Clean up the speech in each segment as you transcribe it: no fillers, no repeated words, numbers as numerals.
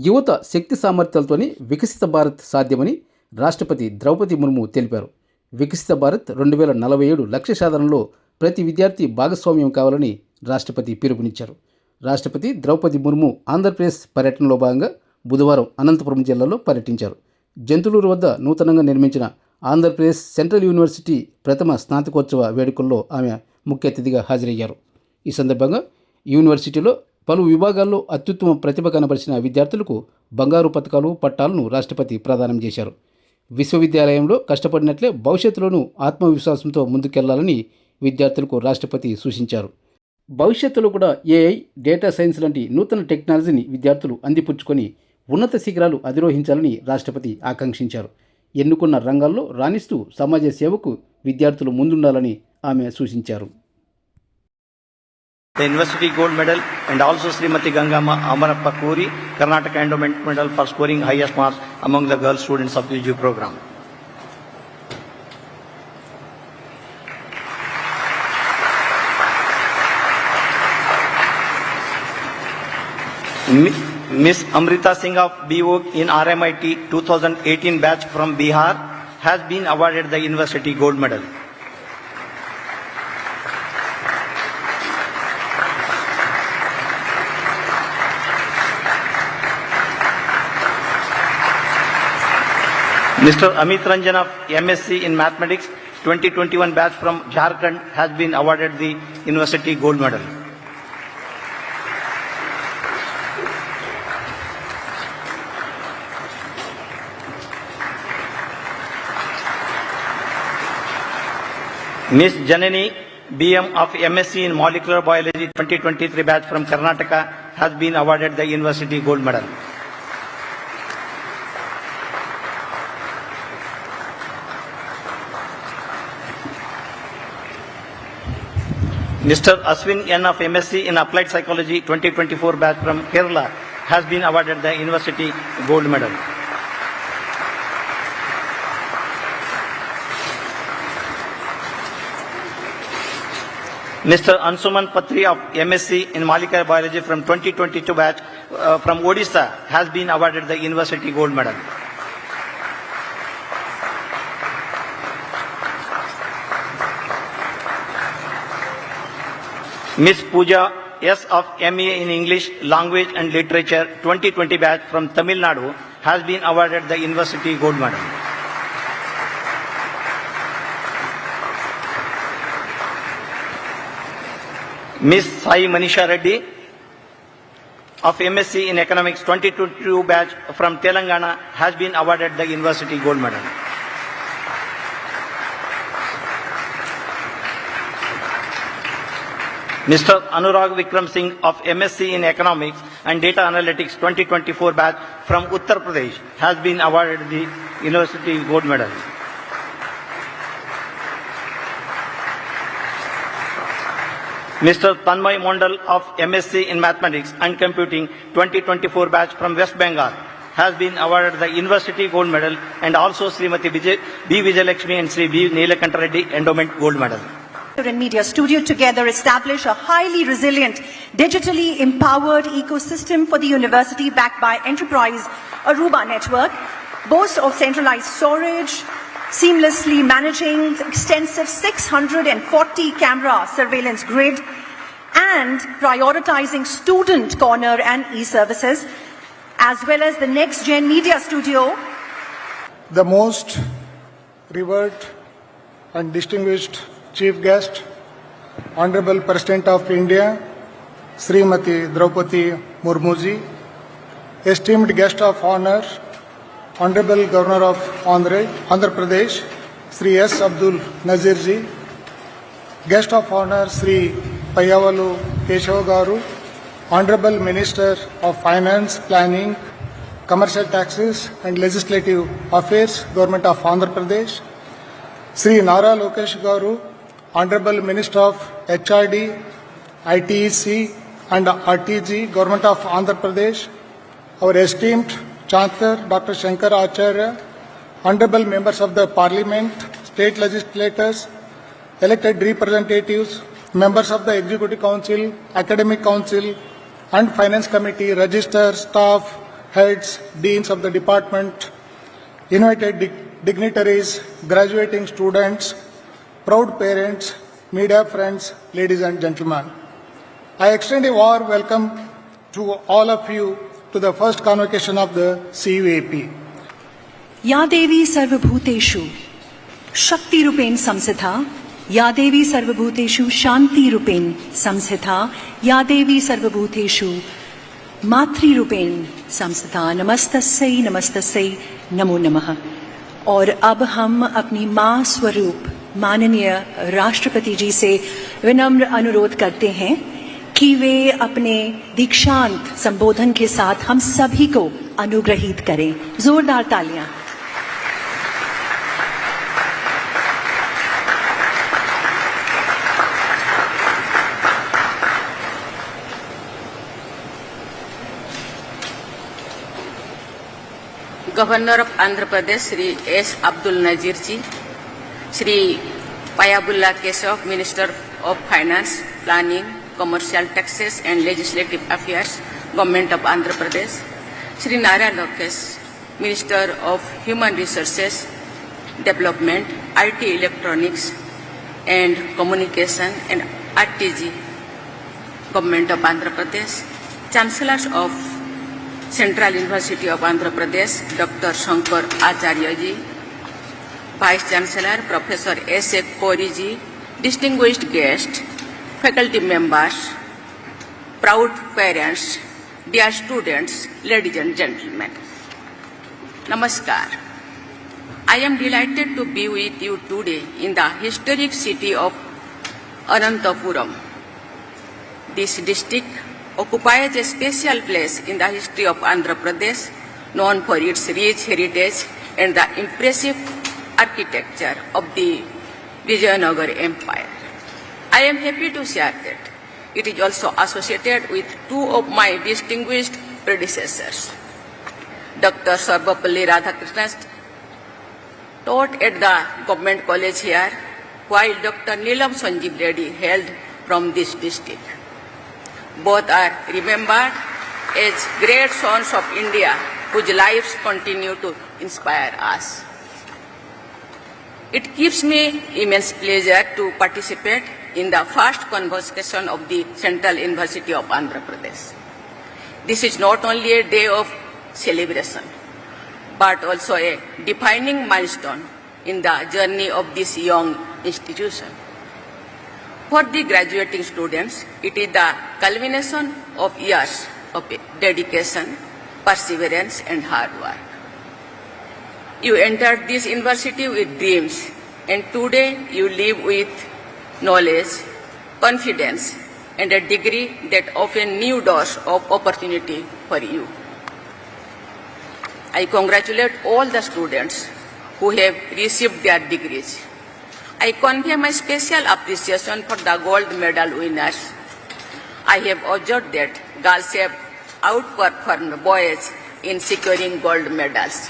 యువత శక్తి సామర్థ్యాలతోనే వికసిత భారత్ సాధ్యమని రాష్ట్రపతి ద్రౌపది ముర్ము తెలిపారు. వికసిత భారత్ 2047 లక్ష్య సాధనలో ప్రతి విద్యార్థి భాగస్వామ్యం కావాలని రాష్ట్రపతి పిలుపునిచ్చారు. రాష్ట్రపతి ద్రౌపది ముర్ము ఆంధ్రప్రదేశ్ పర్యటనలో భాగంగా బుధవారం అనంతపురం జిల్లాలో పర్యటించారు. జంతులూరు వద్ద నూతనంగా నిర్మించిన ఆంధ్రప్రదేశ్ సెంట్రల్ యూనివర్సిటీ ప్రథమ స్నాతకోత్సవ వేడుకల్లో ఆమె ముఖ్య అతిథిగా హాజరయ్యారు. ఈ సందర్భంగా యూనివర్సిటీలో పలు విభాగాల్లో అత్యుత్తమ ప్రతిభ కనబరిచిన విద్యార్థులకు బంగారు పతకాలు, పట్టాలను రాష్ట్రపతి ప్రదానం చేశారు. విశ్వవిద్యాలయంలో కష్టపడినట్లే భవిష్యత్తులోనూ ఆత్మవిశ్వాసంతో ముందుకెళ్లాలని విద్యార్థులకు రాష్ట్రపతి సూచించారు. భవిష్యత్తులో కూడా ఏఐ, డేటా సైన్స్ లాంటి నూతన టెక్నాలజీని విద్యార్థులు అందిపుచ్చుకొని ఉన్నత శిఖరాలు అధిరోహించాలని రాష్ట్రపతి ఆకాంక్షించారు. ఎన్నుకున్న రంగాల్లో రాణిస్తూ సమాజ సేవకు విద్యార్థులు ముందుండాలని ఆమె సూచించారు. The University Gold Medal and also Srimati Gangama Amarappa Kuri, Karnataka Endowment Medal for scoring highest marks among the girl students of the UG program. Miss Amrita Singh of BO in RMIT 2018 batch from Bihar has been awarded the University Gold Medal. Mr. Amit Ranjan of MSc in Mathematics 2021 batch from Jharkhand has been awarded the University Gold Medal. Ms. Janani BM of MSc in Molecular Biology 2023 batch from Karnataka has been awarded the University Gold Medal. Mr. Aswin N of MSc in Applied Psychology 2024 batch from Kerala has been awarded the University Gold Medal. Mr. Ansuman Patri of MSc in Molecular Biology from 2022 batch from Odisha has been awarded the University Gold Medal. Ms. Pooja S of MA in English Language and Literature 2020 batch from Tamil Nadu has been awarded the University Gold Medal. Ms. Sai Manisha Reddy of MSc in Economics 2022 batch from Telangana has been awarded the University Gold Medal. Mr. Anurag Vikram Singh of MSc in Economics and Data Analytics 2024 batch from Uttar Pradesh has been awarded the University Gold Medal. Mr. Tanmay Mondal of MSc in Mathematics and Computing 2024 batch from West Bengal has been awarded the University Gold Medal, and also Srimati B. Vijayalakshmi and Sri B. Neelakanta Reddy Endowment Gold Medal. And Media Studio together establish a highly resilient, digitally empowered ecosystem for the university backed by Enterprise Aruba Network, boasts of centralized storage, seamlessly managing extensive 640 camera surveillance grid, and prioritizing student corner and e-services, as well as the Next Gen Media Studio. The most revered and distinguished Chief Guest, Honorable President of India, Srimati Draupadi Murmuji, esteemed Guest of Honor, Honorable Governor of Andhra Pradesh, Sri S. Abdul Nazirji, Guest of Honor, Sri Payavalu Keshav Garu, Honorable Minister of Finance, Planning, Commercial Taxes and Legislative Affairs, Government of Andhra Pradesh, Sri Nara Lokesh Garu, Honorable Minister of HRD, ITEC and RTG, Government of Andhra Pradesh, our esteemed Chancellor Dr. Shankar Acharya, Honorable Members of the Parliament, State Legislators, elected representatives, Members of the Executive Council, Academic Council and Finance Committee, Register, staff, heads, deans of the department, invited dignitaries, graduating students, proud parents, media friends, ladies and gentlemen. I extend a warm welcome to all of you to the first convocation of the CUAP. या देवी सर्वभूतेषु शक्ति रूपेण संस्थिता, या देवी सर्वभूतेषु शांति रूपेण संस्थिता, या देवी सर्वभूतेषु मातृ रूपेण संस्थिता। नमस्तस्यै नमस्तस्यै नमो नमः। और अब हम अपनी मां स्वरूप माननीय राष्ट्रपति जी से विनम्र अनुरोध करते हैं कि वे अपने दीक्षांत संबोधन के साथ हम सभी को अनुग्रहित करें। जोरदार तालियां। Governor of Andhra Pradesh, Shri S. Abdul Nazir ji, Shri Payabulla Keshav, Minister of Finance, Planning, Commercial Taxes and Legislative Affairs, Government of Andhra Pradesh, Shri Nara Lokesh, Minister of Human Resources, Development, IT Electronics and Communication and RTG, Government of Andhra Pradesh, Chancellors of Central University of Andhra Pradesh, Dr. Shankar Acharya ji, Vice Chancellor Professor S.A. Kori ji, distinguished guests, faculty members, proud parents, dear students, ladies and gentlemen. Namaskar. I am delighted to be with you today in the historic city of Anantapuram. This district occupies a special place in the history of Andhra Pradesh, known for its rich heritage and the impressive architecture of the Vijayanagar Empire. I am happy to share that it is also associated with two of my distinguished predecessors. Dr. Sarvapalli Radhakrishnan taught at the Government College here, while Dr. Neelam Sanjeev Reddy hailed from this district. Both are remembered as great sons of India whose lives continue to inspire us. It gives me immense pleasure to participate in the first convocation of the Central University of Andhra Pradesh. This is not only a day of celebration, but also a defining milestone in the journey of this young institution. For the graduating students, it is the culmination of years of dedication, perseverance, and hard work. You entered this university with dreams, and today you live with knowledge, confidence, and a degree that open new doors of opportunity for you. I congratulate all the students who have received their degrees. I convey my special appreciation for the gold medal winners. I have observed that girls have outperformed boys in securing gold medals.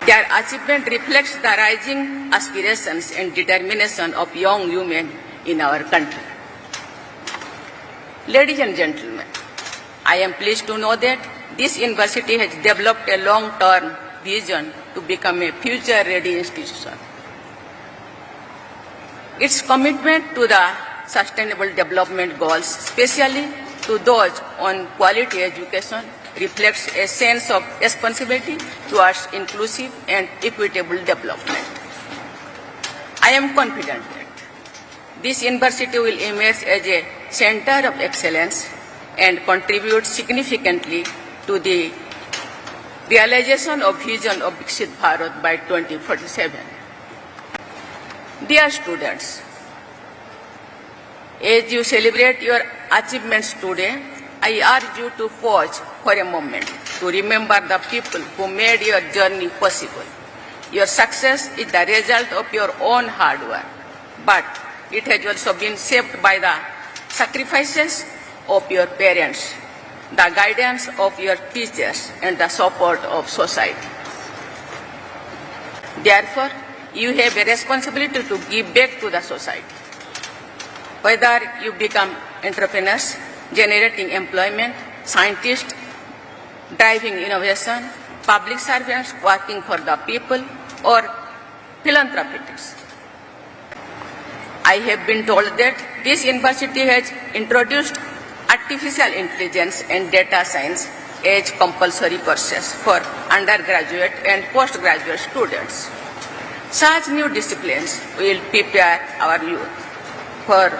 Their achievement reflects the rising aspirations and determination of young women in our country. Ladies and gentlemen, I am pleased to know that this university has developed a long-term vision to become a future-ready institution. Its commitment to the sustainable development goals, especially to those on quality education, reflects a sense of responsibility towards inclusive and equitable development. I am confident that this university will emerge as a center of excellence and contribute significantly to the realization of vision of Viksit Bharat by 2047. Dear students, as you celebrate your achievements today, I urge you to pause for a moment to remember the people who made your journey possible. Your success is the result of your own hard work, but it has also been shaped by the sacrifices of your parents, the guidance of your teachers, and the support of society. Therefore, you have a responsibility to give back to the society. Whether you become entrepreneurs, generating employment, scientists, driving innovation, public servants working for the people, or philanthropists. I have been told that this university has introduced artificial intelligence and data science as compulsory courses for undergraduate and postgraduate students. Such new disciplines will prepare our youth for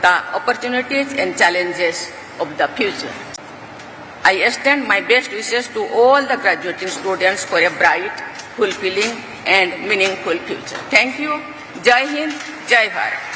the opportunities and challenges of the future. I extend my best wishes to all the graduating students for a bright, fulfilling and meaningful future. Thank you. Jai Hind, Jai Bharat.